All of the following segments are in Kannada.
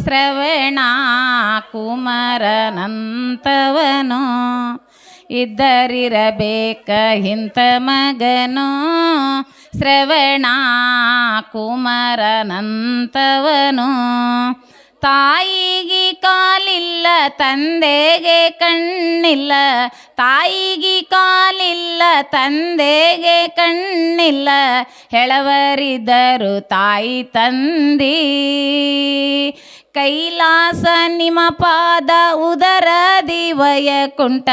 ಶ್ರವಣ ಕುಮಾರನಂತವನು ಇದ್ದರಿರಬೇಕ ಇಂಥ ಮಗನು ಶ್ರವಣ ಕುಮಾರನಂತವನು ತಾಯಿಗೆ ಕಾಲಿಲ್ಲ ತಂದೆಗೆ ಕಣ್ಣಿಲ್ಲ ತಾಯಿಗೆ ಕಾಲಿಲ್ಲ ತಂದೆಗೆ ಕಣ್ಣಿಲ್ಲ ಹೆಳವರಿದ್ದರು ತಾಯಿ ತಂದಿ ಕೈಲಾಸ ನಿಮ್ಮ ಪಾದ ಉದರ ದಿವಯಕುಂಠ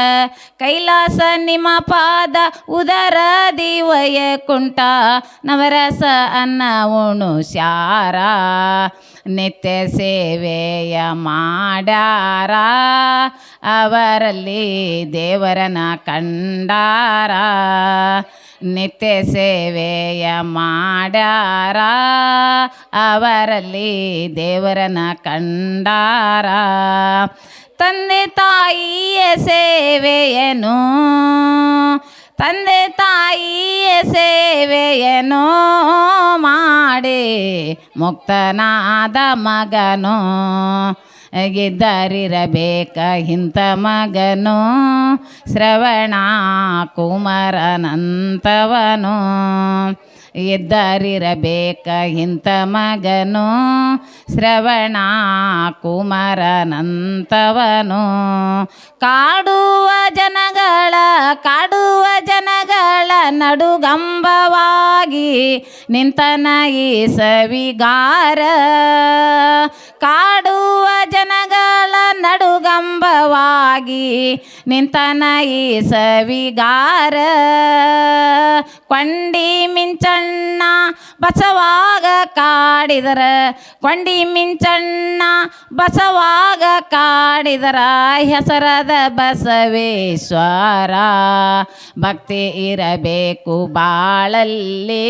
ಕೈಲಾಸ ನಿಮ್ಮ ಪಾದ ಉದರ ದಿವಯಕುಂಠ ನವರಸ ಅನ್ನ ಉಣುಸ್ಯಾರ ನಿತ್ಯ ಸೇವೆಯ ಮಾಡ್ಯಾರ ಅವರಲ್ಲಿ ದೇವರನ ಕಂಡಾರ ನಿತ್ಯ ಸೇವೆಯ ಮಾಡ್ಯಾರ ಅವರಲ್ಲಿ ದೇವರನ ಕಂಡಾರ ತಂದೆ ತಾಯಿಯ ಸೇವೆಯನು ತಂದೆ ತಾಯಿಯ ಸೇವೆಯನು ಮಾಡಿ ಮುಕ್ತನಾದ ಮಗನು ಗೆದ್ದರಿರಬೇಕ ಇಂಥ ಮಗನು ಶ್ರವಣ ಕುಮಾರನಂತವನು ಎದ್ದರಿರಬೇಕ ಇಂಥ ಮಗನು ಶ್ರವಣ ಕುಮಾರನಂತವನು ಕಾಡುವ ಜನಗಳ ನಡುಗಂಬವಾಗಿ ನಿಂತನ ಈ ಸವಿಗಾರ ಕಾಡುವ ಜನಗಳ ನಡುಗಂಬವಾಗಿ ನಿಂತನ ಈ ಸವಿಗಾರ ಕೊಂಡಿ ಮಿಂಚಣ್ಣ ಬಸವಾಗ ಕಾಡಿದರ ಕೊಂಡಿ ಮಿಂಚಣ್ಣ ಬಸವಾಗ ಕಾಡಿದರ ಹೆಸರದ ಬಸವೇಶ್ವರ ಭಕ್ತಿ ಇರಬೇಕು ಬಾಳಲ್ಲಿ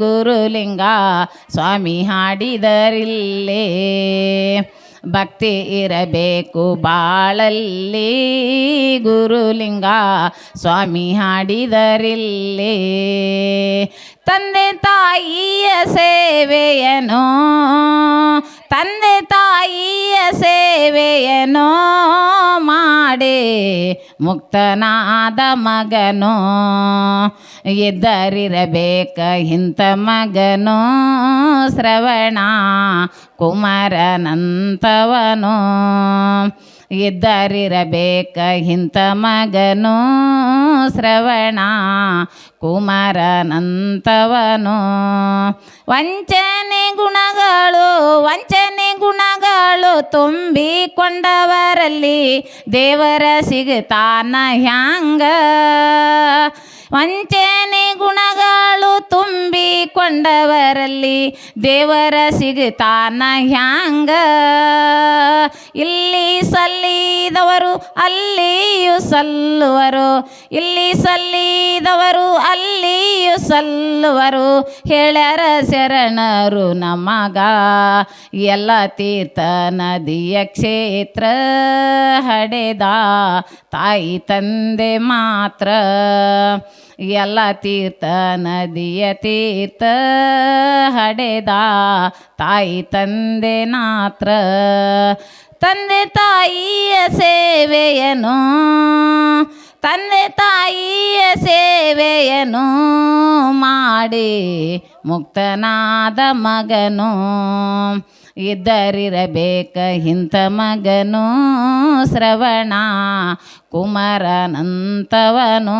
ಗುರುಲಿಂಗ ಸ್ವಾಮಿ ಹಾಡಿದರಿಲ್ಲೇ ಭಕ್ತಿ ಇರಬೇಕು ಬಾಳಲ್ಲಿ ಗುರುಲಿಂಗ ಸ್ವಾಮಿ ಹಾಡಿದರಿಲ್ಲೇ ತಂದೆ ತಾಯಿಯ ಸೇವೆಯನು ತಂದೆ ತಾಯಿಯ ಸೇವೆಯನು ಮಾಡಿ ಮುಕ್ತನಾದ ಮಗನು ಎದ್ದರಿರಬೇಕ ಇಂಥ ಮಗನು ಶ್ರವಣ ಕುಮಾರನಂತವನು ಎದ್ದರಿರಬೇಕ ಇಂಥ ಮಗನು ಶ್ರವಣ ಕುಮಾರನಂತವನು ವಂಚನೆ ಗುಣಗಳು ತುಂಬಿಕೊಂಡವರಲ್ಲಿ ದೇವರ ಸಿಗುತ್ತಾನ ಹ್ಯಾಂಗ ವಂಚನೆ ಗುಣಗಳು ತುಂಬಿಕೊಂಡವರಲ್ಲಿ ದೇವರ ಸಿಗುತ್ತಾನ ಹ್ಯಾಂಗ ಇಲ್ಲಿ ಸಲ್ಲಿದವರು ಅಲ್ಲಿಯೂ ಸಲ್ಲುವರು ಇಲ್ಲಿ ಸಲ್ಲಿದವರು ಅಲ್ಲಿಯೂ ಸಲ್ಲುವರು ಹೇಳ್ಯಾರ ಶರಣರು ನಮಗ ಎಲ್ಲ ತೀರ್ಥ ನದಿಯ ಕ್ಷೇತ್ರ ಹಡೆದ ತಾಯಿ ತಂದೆ ಮಾತ್ರ ಎಲ್ಲ ತೀರ್ಥ ನದಿಯ ತೀರ್ಥ ಹಡೆದ ತಾಯಿ ತಂದೆ ಮಾತ್ರ ತಂದೆ ತಾಯಿಯ ಸೇವೆಯನು ತಂದೆ ತಾಯಿಯ ಸೇವೆಯನು ಮಾಡಿ ಮುಕ್ತನಾದ ಮಗನು ಇದ್ದರಿರಬೇಕ ಇಂಥ ಮಗನು ಶ್ರವಣ ಕುಮಾರನಂತವನು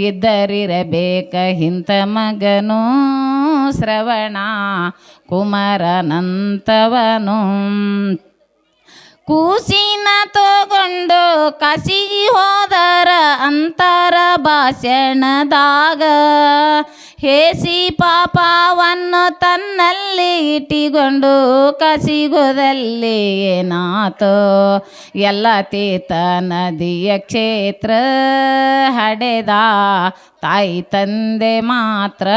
ಇದ್ದರಿರಬೇಕ ಇಂಥ ಮಗನು ಶ್ರವಣ ಕುಮಾರನಂತವನು ಕೂಸಿನ ತಗೊಂಡು ಕಸಿಗಿ ಹೋದರ ಅಂತರ ಭಾಷಣದಾಗ ಹೇಸಿ ಪಾಪವನ್ನು ತನ್ನಲ್ಲಿ ಇಟ್ಟಿಕೊಂಡು ಕಸಿಗೋದಲ್ಲಿ ಏನಾತೋ ಎಲ್ಲ ತೀರ್ಥ ನದಿಯ ಕ್ಷೇತ್ರ ಹಡೆದ ತಾಯಿ ತಂದೆ ಮಾತ್ರ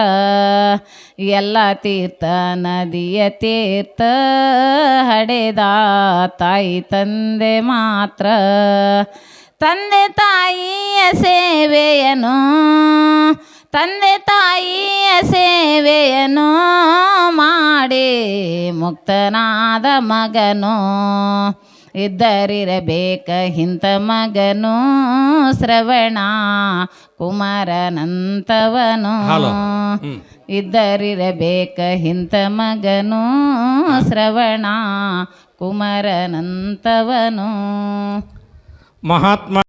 ಎಲ್ಲ ತೀರ್ಥ ನದಿಯ ತೀರ್ಥ ಹಡೆದ ತಾಯಿ ತಂದೆ ಮಾತ್ರ ತಂದೆ ತಾಯಿಯ ಸೇವೆಯನು ತಂದೆ ತಾಯಿಯ ಸೇವೆಯನ್ನು ಮಾಡಿ ಮುಕ್ತನಾದ ಮಗನು ಇದ್ದರಿರಬೇಕ ಇಂಥ ಮಗನು ಶ್ರವಣ ಕುಮಾರನಂತವನು ಇದ್ದರಿರಬೇಕ ಇಂಥ ಮಗನು ಶ್ರವಣ ಕುಮಾರನಂತವನು. ಮಹಾತ್ಮ